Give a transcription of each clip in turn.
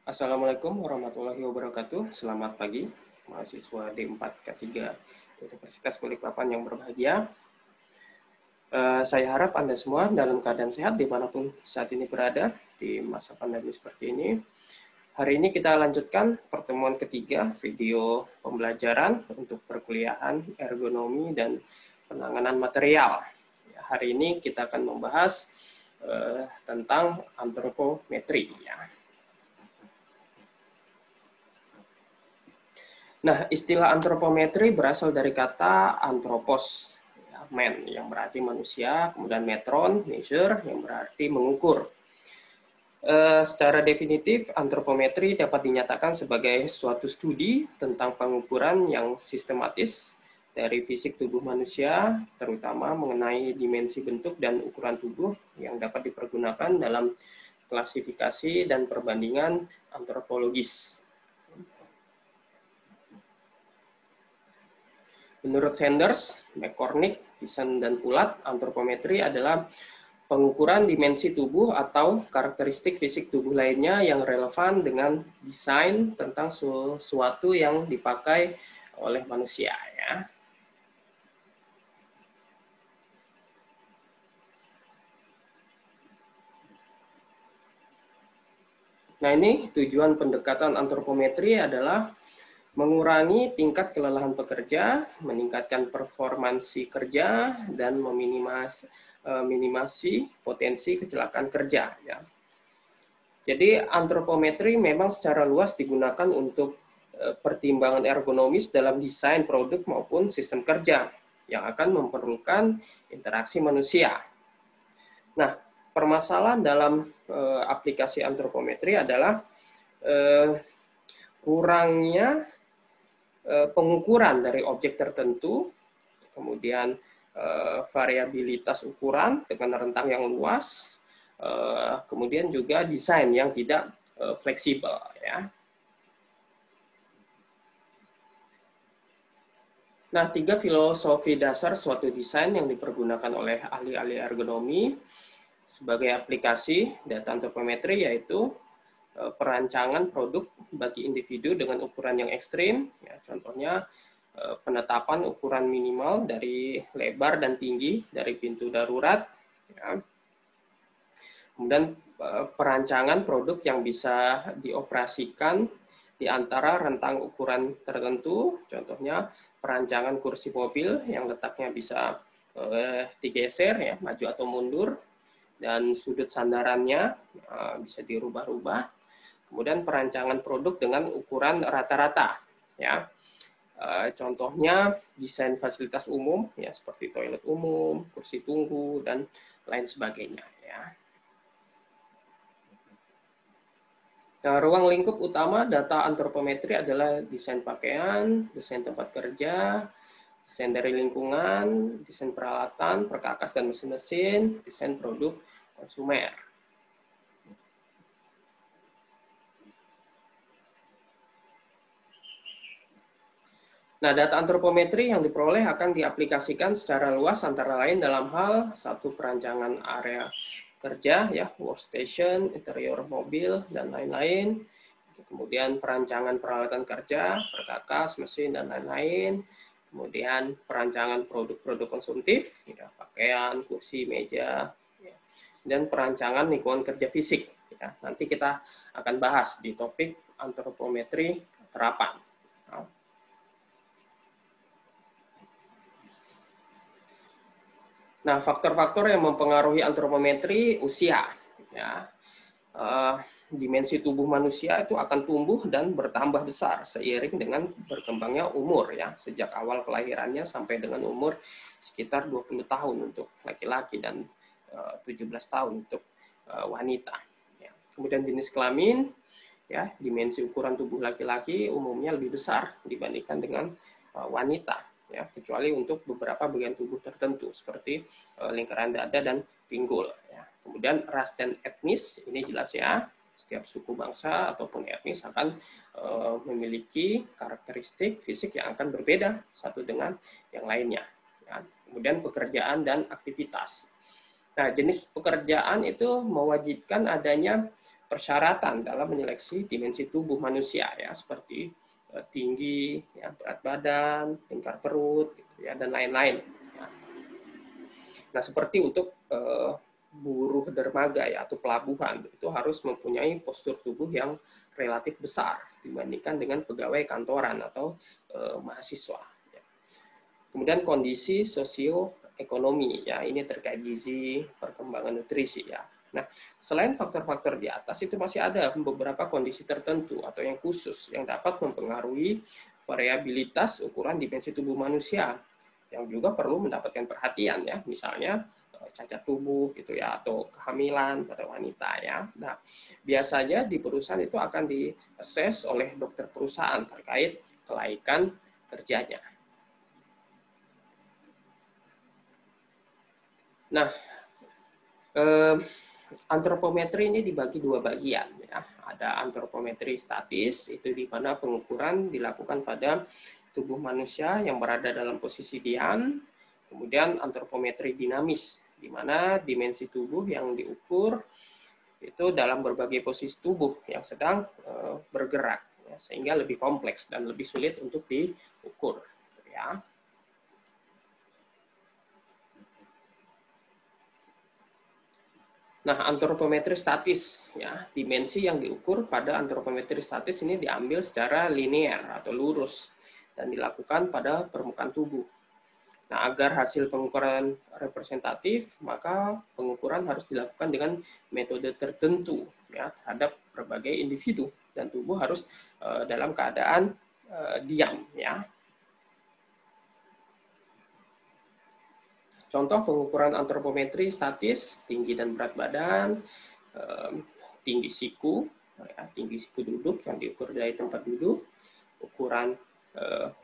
Assalamualaikum warahmatullahi wabarakatuh. Selamat pagi, mahasiswa D4K3 Universitas Balikpapan yang berbahagia. Saya harap Anda semua dalam keadaan sehat dimanapun saat ini berada di masa pandemi seperti ini. Hari ini kita lanjutkan pertemuan ketiga video pembelajaran untuk perkuliahan ergonomi dan penanganan material. Hari ini kita akan membahas tentang antropometri. Nah, istilah antropometri berasal dari kata anthropos, man, yang berarti manusia, kemudian metron, measure, yang berarti mengukur. Secara definitif, antropometri dapat dinyatakan sebagai suatu studi tentang pengukuran yang sistematis dari fisik tubuh manusia, terutama mengenai dimensi bentuk dan ukuran tubuh yang dapat dipergunakan dalam klasifikasi dan perbandingan antropologis. Menurut Sanders, McCormick, Thiessen, dan Pulat, antropometri adalah pengukuran dimensi tubuh atau karakteristik fisik tubuh lainnya yang relevan dengan desain tentang sesuatu yang dipakai oleh manusia. Ya. Nah, ini tujuan pendekatan antropometri adalah mengurangi tingkat kelelahan pekerja, meningkatkan performansi kerja, dan meminimasi potensi kecelakaan kerja. Ya. Jadi antropometri memang secara luas digunakan untuk pertimbangan ergonomis dalam desain produk maupun sistem kerja yang akan memerlukan interaksi manusia. Nah, permasalahan dalam aplikasi antropometri adalah kurangnya pengukuran dari objek tertentu, kemudian variabilitas ukuran dengan rentang yang luas, kemudian juga desain yang tidak fleksibel. Ya. Nah, 3 filosofi dasar suatu desain yang dipergunakan oleh ahli-ahli ergonomi sebagai aplikasi data antropometri yaitu perancangan produk bagi individu dengan ukuran yang ekstrim, ya, contohnya penetapan ukuran minimal dari lebar dan tinggi dari pintu darurat, ya. Kemudian perancangan produk yang bisa dioperasikan di antara rentang ukuran tertentu, contohnya perancangan kursi mobil yang letaknya bisa digeser, ya, maju atau mundur, dan sudut sandarannya bisa dirubah-rubah. Kemudian perancangan produk dengan ukuran rata-rata, ya. Contohnya desain fasilitas umum, ya, seperti toilet umum, kursi tunggu, dan lain sebagainya. Ya. Nah, ruang lingkup utama data antropometri adalah desain pakaian, desain tempat kerja, desain dari lingkungan, desain peralatan, perkakas dan mesin-mesin, desain produk konsumer. Nah, data antropometri yang diperoleh akan diaplikasikan secara luas antara lain dalam hal satu perancangan area kerja, ya, workstation, interior mobil, dan lain-lain. Kemudian perancangan peralatan kerja, perkakas, mesin, dan lain-lain. Kemudian perancangan produk-produk konsumtif, ya, pakaian, kursi, meja, ya, dan perancangan lingkungan kerja fisik. Ya. Nanti kita akan bahas di topik antropometri terapan. Nah, Nah, faktor-faktor yang mempengaruhi antropometri usia, ya, dimensi tubuh manusia itu akan tumbuh dan bertambah besar seiring dengan berkembangnya umur, ya, sejak awal kelahirannya sampai dengan umur sekitar 20 tahun untuk laki-laki dan 17 tahun untuk wanita. Ya. Kemudian jenis kelamin, ya, dimensi ukuran tubuh laki-laki umumnya lebih besar dibandingkan dengan wanita. Ya, kecuali untuk beberapa bagian tubuh tertentu seperti lingkaran dada dan pinggul. Ya. Kemudian ras dan etnis, ini jelas, ya, setiap suku bangsa ataupun etnis akan memiliki karakteristik fisik yang akan berbeda satu dengan yang lainnya. Ya. Kemudian pekerjaan dan aktivitas. Nah, jenis pekerjaan itu mewajibkan adanya persyaratan dalam menyeleksi dimensi tubuh manusia ya, seperti tinggi, ya, berat badan, lingkar perut, gitu ya, dan lain-lain. Nah, seperti untuk buruh dermaga ya atau pelabuhan, itu harus mempunyai postur tubuh yang relatif besar dibandingkan dengan pegawai kantoran atau mahasiswa. Kemudian kondisi sosioekonomi ya, ini terkait gizi, perkembangan nutrisi ya. Nah, selain faktor-faktor di atas itu masih ada beberapa kondisi tertentu atau yang khusus yang dapat mempengaruhi variabilitas ukuran dimensi tubuh manusia yang juga perlu mendapatkan perhatian ya. Misalnya cacat tubuh gitu ya, atau kehamilan pada wanita ya. Nah, biasanya di perusahaan itu akan di-assess oleh dokter perusahaan terkait kelaikan kerjanya. Nah, antropometri ini dibagi dua bagian ya. Ada antropometri statis, itu di mana pengukuran dilakukan pada tubuh manusia yang berada dalam posisi diam. Kemudian antropometri dinamis, di mana dimensi tubuh yang diukur itu dalam berbagai posisi tubuh yang sedang bergerak, ya, sehingga lebih kompleks dan lebih sulit untuk diukur. Ya. Nah, antropometri statis, ya, dimensi yang diukur pada antropometri statis ini diambil secara linear atau lurus dan dilakukan pada permukaan tubuh. Nah, agar hasil pengukuran representatif, maka pengukuran harus dilakukan dengan metode tertentu ya, terhadap berbagai individu dan tubuh harus dalam keadaan diam ya. Contoh pengukuran antropometri statis, tinggi dan berat badan, tinggi siku, ya, tinggi siku duduk yang diukur dari tempat duduk, ukuran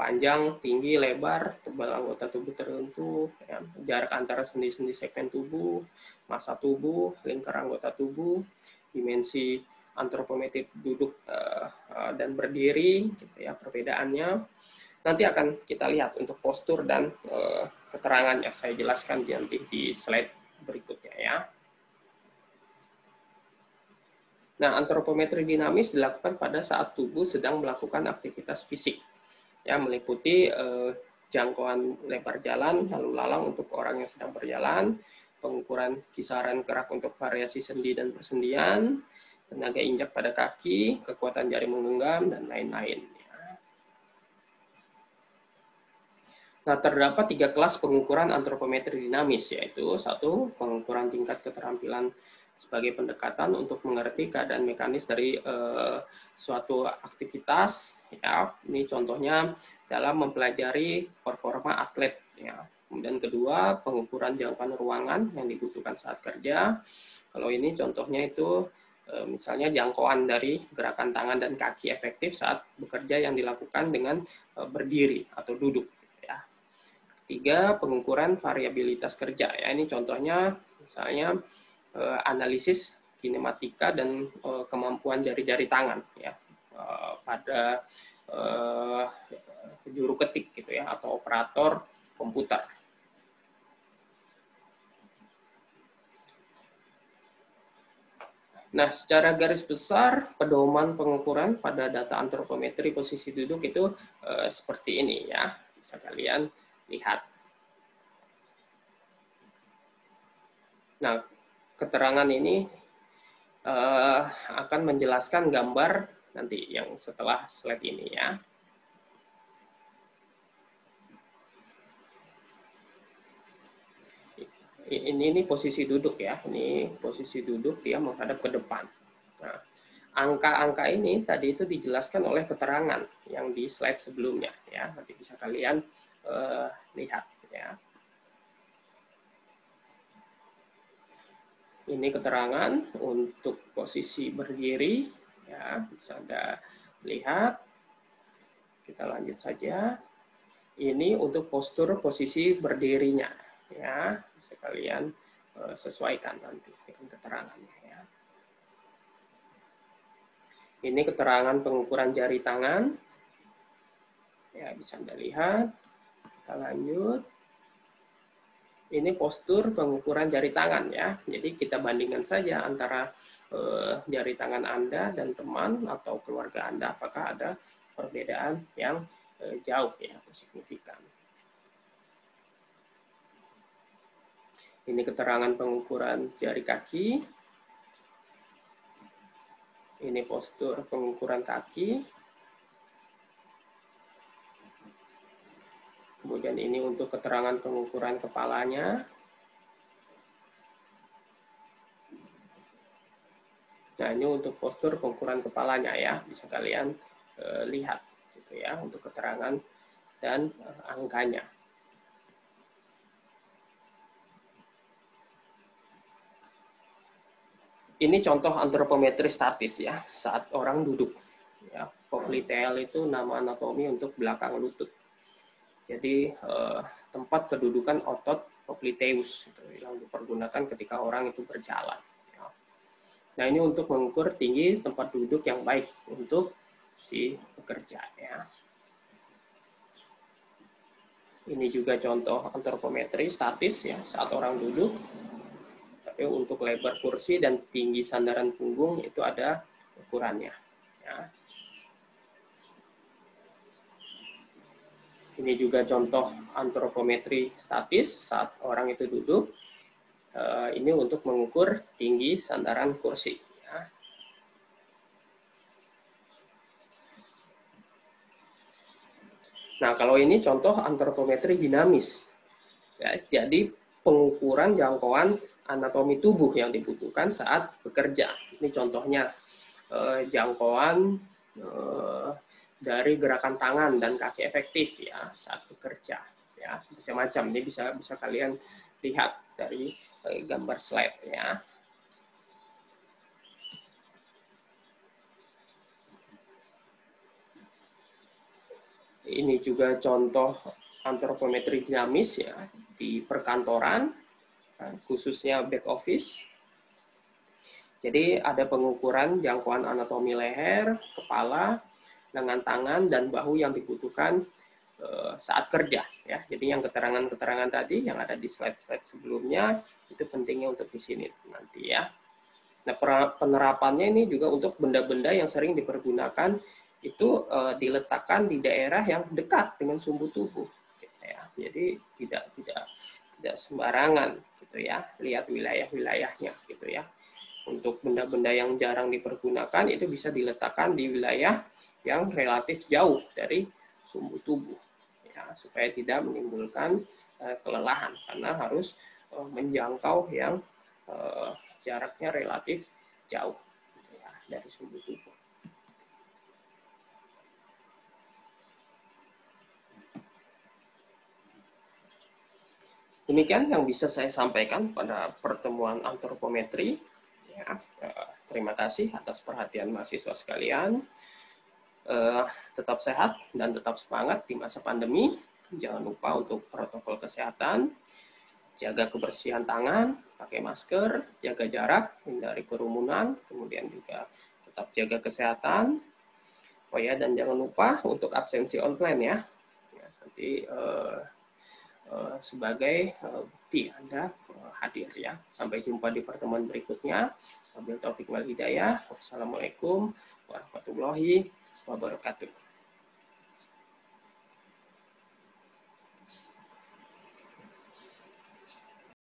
panjang, tinggi, lebar, tebal anggota tubuh tertentu, ya, jarak antara sendi-sendi segmen tubuh, massa tubuh, lingkar anggota tubuh, dimensi antropometri duduk dan berdiri, gitu ya, perbedaannya. Nanti akan kita lihat untuk postur dan keterangannya. Saya jelaskan nanti di slide berikutnya ya. Nah, antropometri dinamis dilakukan pada saat tubuh sedang melakukan aktivitas fisik. Ya, meliputi jangkauan lebar jalan, lalu lalang untuk orang yang sedang berjalan, pengukuran kisaran gerak untuk variasi sendi dan persendian, tenaga injak pada kaki, kekuatan jari menggenggam, dan lain-lain. Nah, terdapat 3 kelas pengukuran antropometri dinamis, yaitu 1. Pengukuran tingkat keterampilan sebagai pendekatan untuk mengerti keadaan mekanis dari suatu aktivitas. Ya, ini contohnya dalam mempelajari performa atlet. Ya. Kemudian kedua, pengukuran jangkauan ruangan yang dibutuhkan saat kerja. Kalau ini contohnya itu misalnya jangkauan dari gerakan tangan dan kaki efektif saat bekerja yang dilakukan dengan berdiri atau duduk. 3. Pengukuran variabilitas kerja. Ya, ini contohnya misalnya analisis kinematika dan kemampuan jari-jari tangan ya pada juru ketik gitu ya atau operator komputer. Nah, secara garis besar pedoman pengukuran pada data antropometri posisi duduk itu seperti ini ya. Bisa kalian lihat. Nah, keterangan ini akan menjelaskan gambar nanti yang setelah slide ini ya. Ini posisi duduk ya. Ini posisi duduk dia menghadap ke depan. Nah, angka-angka ini tadi itu dijelaskan oleh keterangan yang di slide sebelumnya ya. Nanti bisa kalian lihat ya. Ini keterangan untuk posisi berdiri ya, bisa Anda lihat. Kita lanjut saja. Ini untuk postur posisi berdirinya ya, bisa kalian sesuaikan nanti dengan keterangannya ya. Ini keterangan pengukuran jari tangan. Ya, bisa Anda lihat. Kita lanjut. Ini postur pengukuran jari tangan ya. Jadi kita bandingkan saja antara jari tangan Anda dan teman atau keluarga Anda, apakah ada perbedaan yang jauh ya, atau signifikan. Ini keterangan pengukuran jari kaki. Ini postur pengukuran kaki. Kemudian ini untuk keterangan pengukuran kepalanya. Nah, ini untuk postur pengukuran kepalanya ya, bisa kalian lihat gitu ya, untuk keterangan dan angkanya. Ini contoh antropometri statis ya, saat orang duduk. Ya, popliteal itu nama anatomi untuk belakang lutut. Jadi tempat kedudukan otot popliteus yang dipergunakan ketika orang itu berjalan. Ya. Nah, ini untuk mengukur tinggi tempat duduk yang baik untuk si pekerja ya. Ini juga contoh antropometri statis ya, saat orang duduk. Tapi untuk lebar kursi dan tinggi sandaran punggung itu ada ukurannya. Ya. Ini juga contoh antropometri statis saat orang itu duduk. Ini untuk mengukur tinggi sandaran kursi. Ya. Nah, kalau ini contoh antropometri dinamis. Ya, jadi pengukuran jangkauan anatomi tubuh yang dibutuhkan saat bekerja. Ini contohnya jangkauan dari gerakan tangan dan kaki efektif ya saat bekerja. Ya, macam-macam. Ini bisa kalian lihat dari gambar slide ya. Ini juga contoh antropometri dinamis ya di perkantoran, khususnya back office. Jadi ada pengukuran jangkauan anatomi leher, kepala, lengan tangan, dan bahu yang dibutuhkan saat kerja. Ya. Jadi yang keterangan-keterangan tadi yang ada di slide-slide sebelumnya, itu pentingnya untuk di sini nanti ya. Nah, penerapannya ini juga untuk benda-benda yang sering dipergunakan itu diletakkan di daerah yang dekat dengan sumbu tubuh. Gitu ya. Jadi tidak sembarangan gitu ya, lihat wilayah-wilayahnya gitu ya. Untuk benda-benda yang jarang dipergunakan itu bisa diletakkan di wilayah yang relatif jauh dari sumbu tubuh ya, supaya tidak menimbulkan kelelahan karena harus menjangkau yang jaraknya relatif jauh gitu ya, dari sumbu tubuh. Demikian yang bisa saya sampaikan pada pertemuan antropometri. Ya, terima kasih atas perhatian mahasiswa sekalian. Tetap sehat dan tetap semangat di masa pandemi. Jangan lupa untuk protokol kesehatan, jaga kebersihan tangan, pakai masker, jaga jarak, hindari kerumunan, kemudian juga tetap jaga kesehatan. Oh ya, dan jangan lupa untuk absensi online ya. Nanti sebagai bukti Anda hadir ya. Sampai jumpa di pertemuan berikutnya. Wabillahi taufiq wal hidayah. Wassalamualaikum warahmatullahi wabarakatuh.